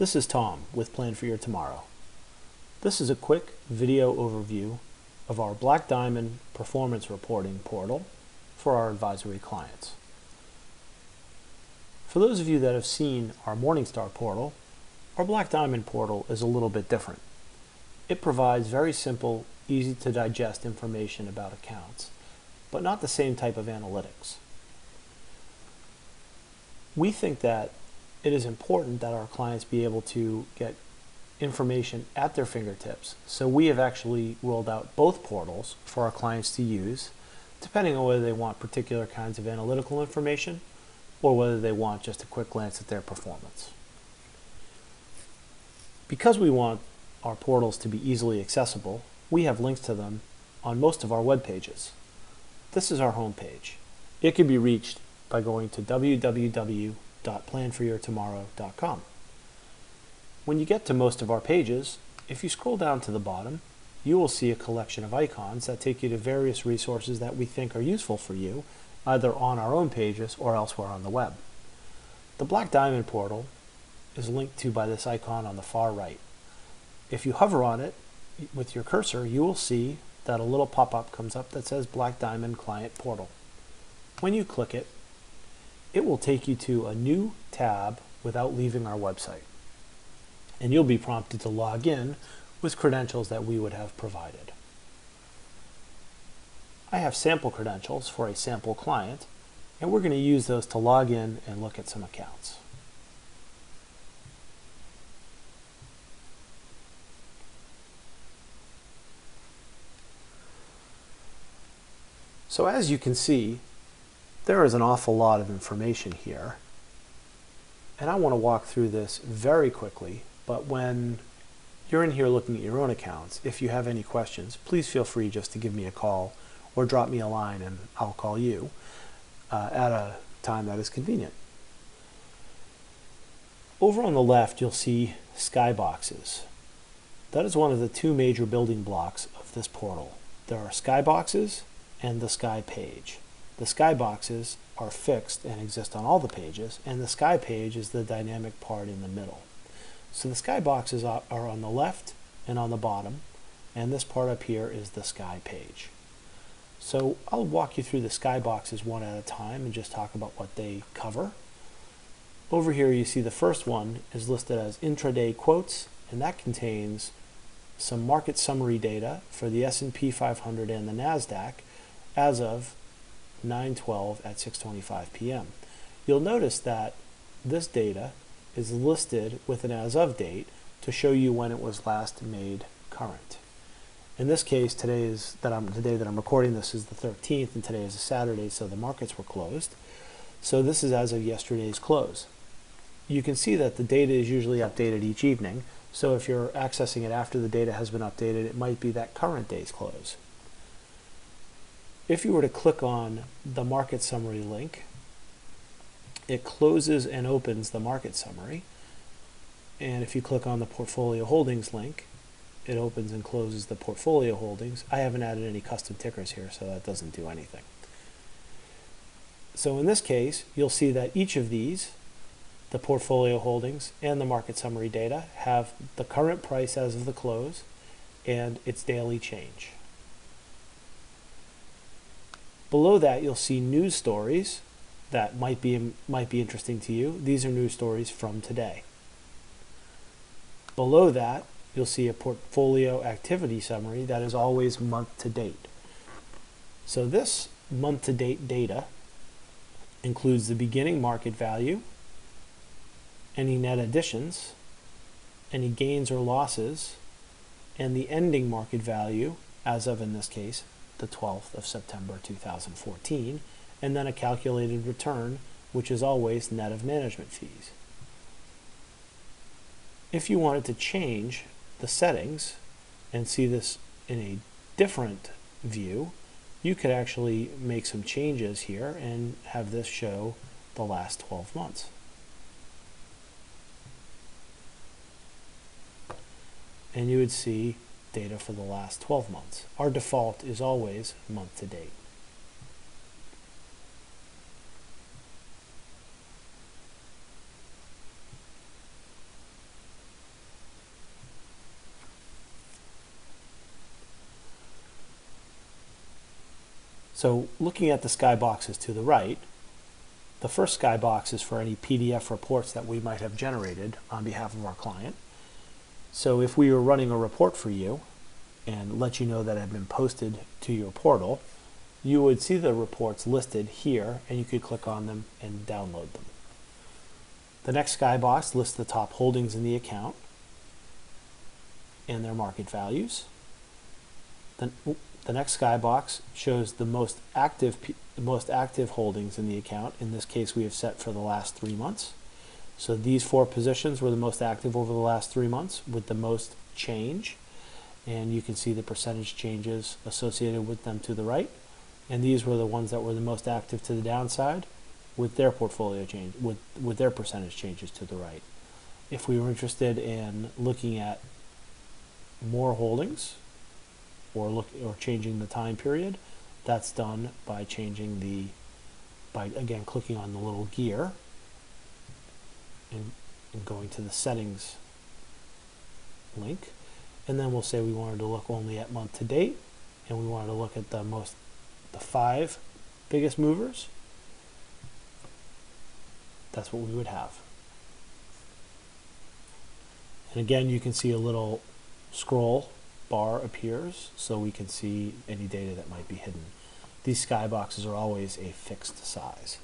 This is Tom with Plan for Your Tomorrow. This is a quick video overview of our Black Diamond performance reporting portal for our advisory clients. For those of you that have seen our Morningstar portal, our Black Diamond portal is a little bit different. It provides very simple, easy to digest information about accounts, but not the same type of analytics. We think that it is important that our clients be able to get information at their fingertips. So we have actually rolled out both portals for our clients to use, depending on whether they want particular kinds of analytical information or whether they want just a quick glance at their performance. Because we want our portals to be easily accessible, we have links to them on most of our web pages. This is our home page. It can be reached by going to www.planforyourtomorrow.com. When you get to most of our pages, if you scroll down to the bottom, you will see a collection of icons that take you to various resources that we think are useful for you, either on our own pages or elsewhere on the web. The Black Diamond portal is linked to by this icon on the far right. If you hover on it with your cursor, you will see that a little pop-up comes up that says Black Diamond Client Portal. When you click it, it will take you to a new tab without leaving our website. And you'll be prompted to log in with credentials that we would have provided. I have sample credentials for a sample client, and we're going to use those to log in and look at some accounts. So as you can see, there is an awful lot of information here, and I want to walk through this very quickly, but when you're in here looking at your own accounts, if you have any questions, please feel free just to give me a call or drop me a line and I'll call you at a time that is convenient. Over on the left, you'll see Skyboxes. That is one of the two major building blocks of this portal. There are Skyboxes and the Sky page. The Skyboxes are fixed and exist on all the pages, and the Sky page is the dynamic part in the middle. So the Skyboxes are on the left and on the bottom, and this part up here is the Sky page. So I'll walk you through the Skyboxes one at a time and just talk about what they cover. Over here you see the first one is listed as Intraday Quotes, and that contains some market summary data for the S&P 500 and the NASDAQ as of 9/12 at 6:25 p.m. You'll notice that this data is listed with an as of date to show you when it was last made current. In this case, the day that I'm recording this is the 13th, and today is a Saturday, so the markets were closed. So this is as of yesterday's close. You can see that the data is usually updated each evening, so if you're accessing it after the data has been updated, it might be that current day's close. If you were to click on the market summary link, it closes and opens the market summary. And if you click on the portfolio holdings link, it opens and closes the portfolio holdings. I haven't added any custom tickers here, so that doesn't do anything. So in this case, you'll see that each of these, the portfolio holdings and the market summary data, have the current price as of the close and its daily change. Below that, you'll see news stories that might be interesting to you. These are news stories from today. Below that, you'll see a portfolio activity summary that is always month to date. So this month to date data includes the beginning market value, any net additions, any gains or losses, and the ending market value as of, in this case, the 12th of September 2014, and then a calculated return, which is always net of management fees. If you wanted to change the settings and see this in a different view, you could actually make some changes here and have this show the last 12 months. And you would see data for the last 12 months. Our default is always month to date. So looking at the skyboxes to the right, the first skybox is for any PDF reports that we might have generated on behalf of our client. So if we were running a report for you and let you know that it had been posted to your portal, you would see the reports listed here and you could click on them and download them. The next skybox lists the top holdings in the account and their market values. The next skybox shows the most active holdings in the account. In this case, we have set for the last 3 months. So these 4 positions were the most active over the last 3 months with the most change. And you can see the percentage changes associated with them to the right. And these were the ones that were the most active to the downside with their portfolio change, with their percentage changes to the right. If we were interested in looking at more holdings or changing the time period, that's done by again clicking on the little gear and going to the settings link, and then we'll say we wanted to look only at month to date and we wanted to look at the 5 biggest movers. That's what we would have. And again, you can see a little scroll bar appears so we can see any data that might be hidden. These skyboxes are always a fixed size.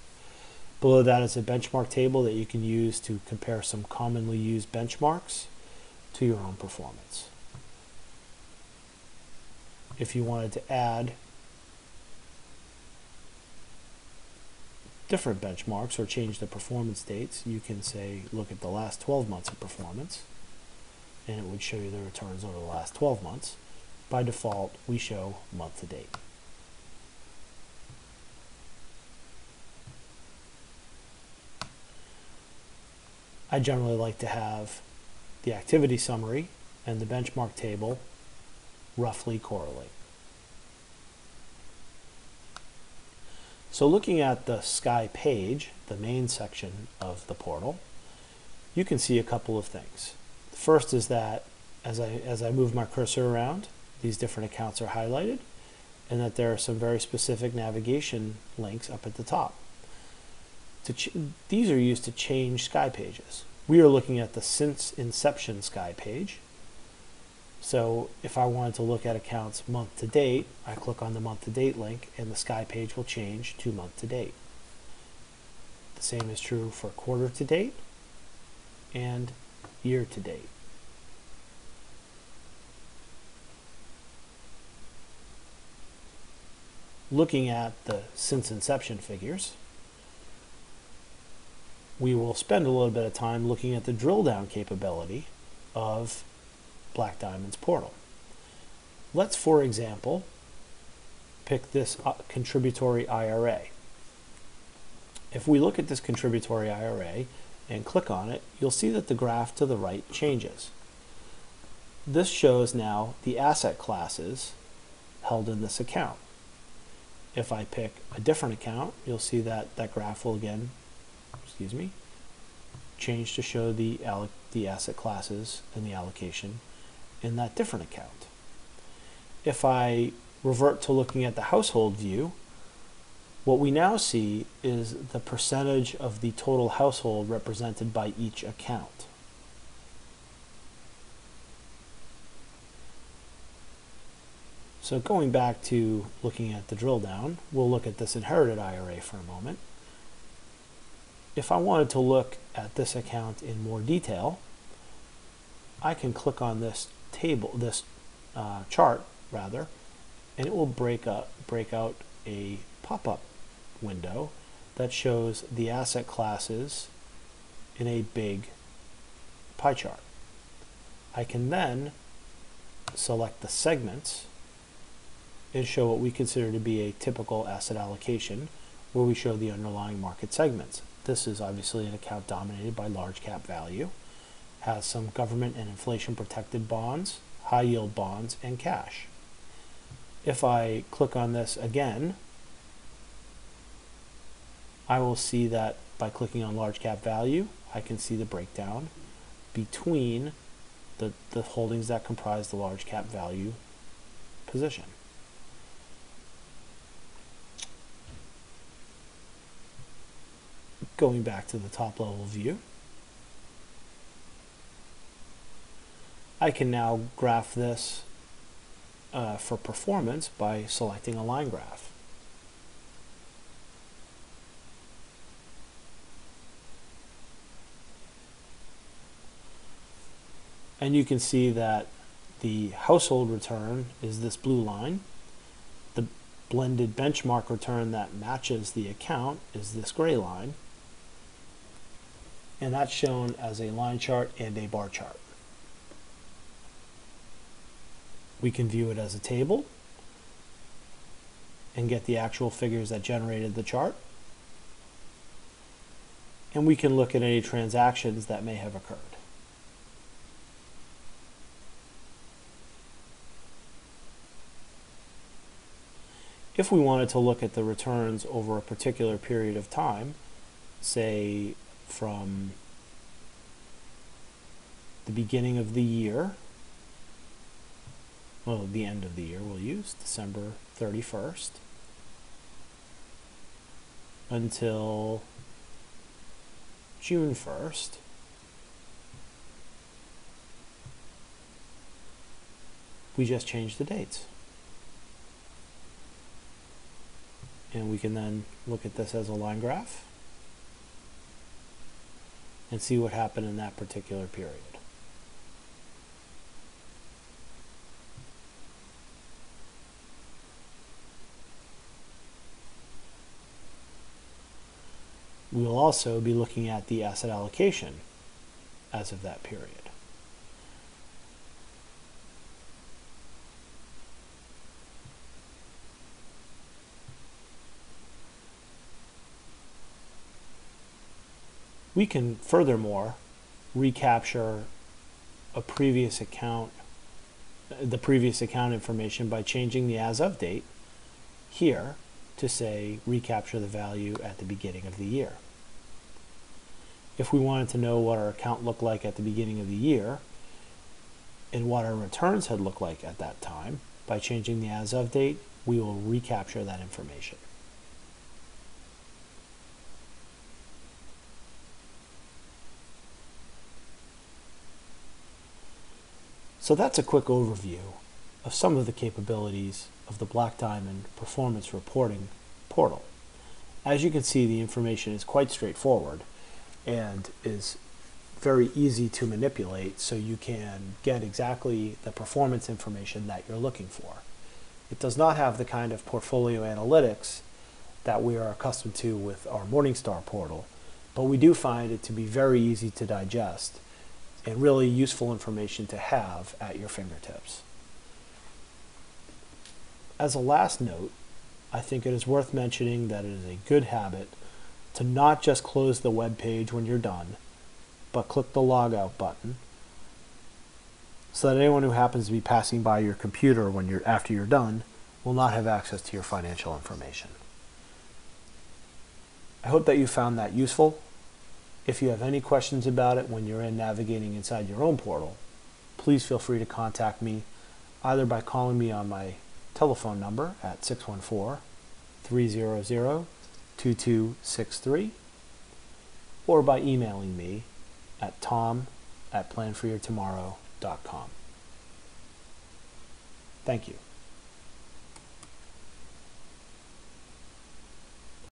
Below that is a benchmark table that you can use to compare some commonly used benchmarks to your own performance. If you wanted to add different benchmarks or change the performance dates, you can say look at the last 12 months of performance and it would show you the returns over the last 12 months. By default, we show month to date. I generally like to have the activity summary and the benchmark table roughly correlate. So looking at the Sky page, the main section of the portal, you can see a couple of things. The first is that as I move my cursor around, these different accounts are highlighted, and that there are some very specific navigation links up at the top. These are used to change Sky pages. We are looking at the Since Inception Sky page. So if I wanted to look at accounts month to date, I click on the month to date link and the Sky page will change to month to date. The same is true for quarter to date and year to date. Looking at the Since Inception figures, we will spend a little bit of time looking at the drill down capability of Black Diamond's portal. Let's, for example, pick this contributory IRA. If we look at this contributory IRA and click on it, you'll see that the graph to the right changes. This shows now the asset classes held in this account. If I pick a different account, you'll see that that graph will again, change to show the asset classes and the allocation in that different account. If I revert to looking at the household view, what we now see is the percentage of the total household represented by each account. So going back to looking at the drill down, we'll look at this inherited IRA for a moment. If I wanted to look at this account in more detail, I can click on this chart rather, and it will break out a pop-up window that shows the asset classes in a big pie chart. I can then select the segments and show what we consider to be a typical asset allocation, where we show the underlying market segments. This is obviously an account dominated by large cap value, has some government and inflation protected bonds, high yield bonds, and cash. If I click on this again, I will see that by clicking on large cap value, I can see the breakdown between the holdings that comprise the large cap value position. Going back to the top level view, I can now graph this for performance by selecting a line graph. And you can see that the household return is this blue line. The blended benchmark return that matches the account is this gray line. And that's shown as a line chart and a bar chart. We can view it as a table and get the actual figures that generated the chart. And we can look at any transactions that may have occurred. If we wanted to look at the returns over a particular period of time, say from the beginning of the year, well, the end of the year we'll use, December 31st, until June 1st, we just change the dates. And we can then look at this as a line graph and see what happened in that particular period. We will also be looking at the asset allocation as of that period. We can furthermore recapture a previous account, the previous account information by changing the as of date here to say recapture the value at the beginning of the year. If we wanted to know what our account looked like at the beginning of the year and what our returns had looked like at that time, by changing the as of date, we will recapture that information. So that's a quick overview of some of the capabilities of the Black Diamond Performance Reporting portal. As you can see, the information is quite straightforward and is very easy to manipulate, so you can get exactly the performance information that you're looking for. It does not have the kind of portfolio analytics that we are accustomed to with our Morningstar portal, but we do find it to be very easy to digest and really useful information to have at your fingertips. As a last note, I think it is worth mentioning that it is a good habit to not just close the web page when you're done, but click the logout button so that anyone who happens to be passing by your computer after you're done will not have access to your financial information. I hope that you found that useful. If you have any questions about it when you're navigating inside your own portal, please feel free to contact me either by calling me on my telephone number at 614-300-2263 or by emailing me at tom@planforyourtomorrow.com. Thank you.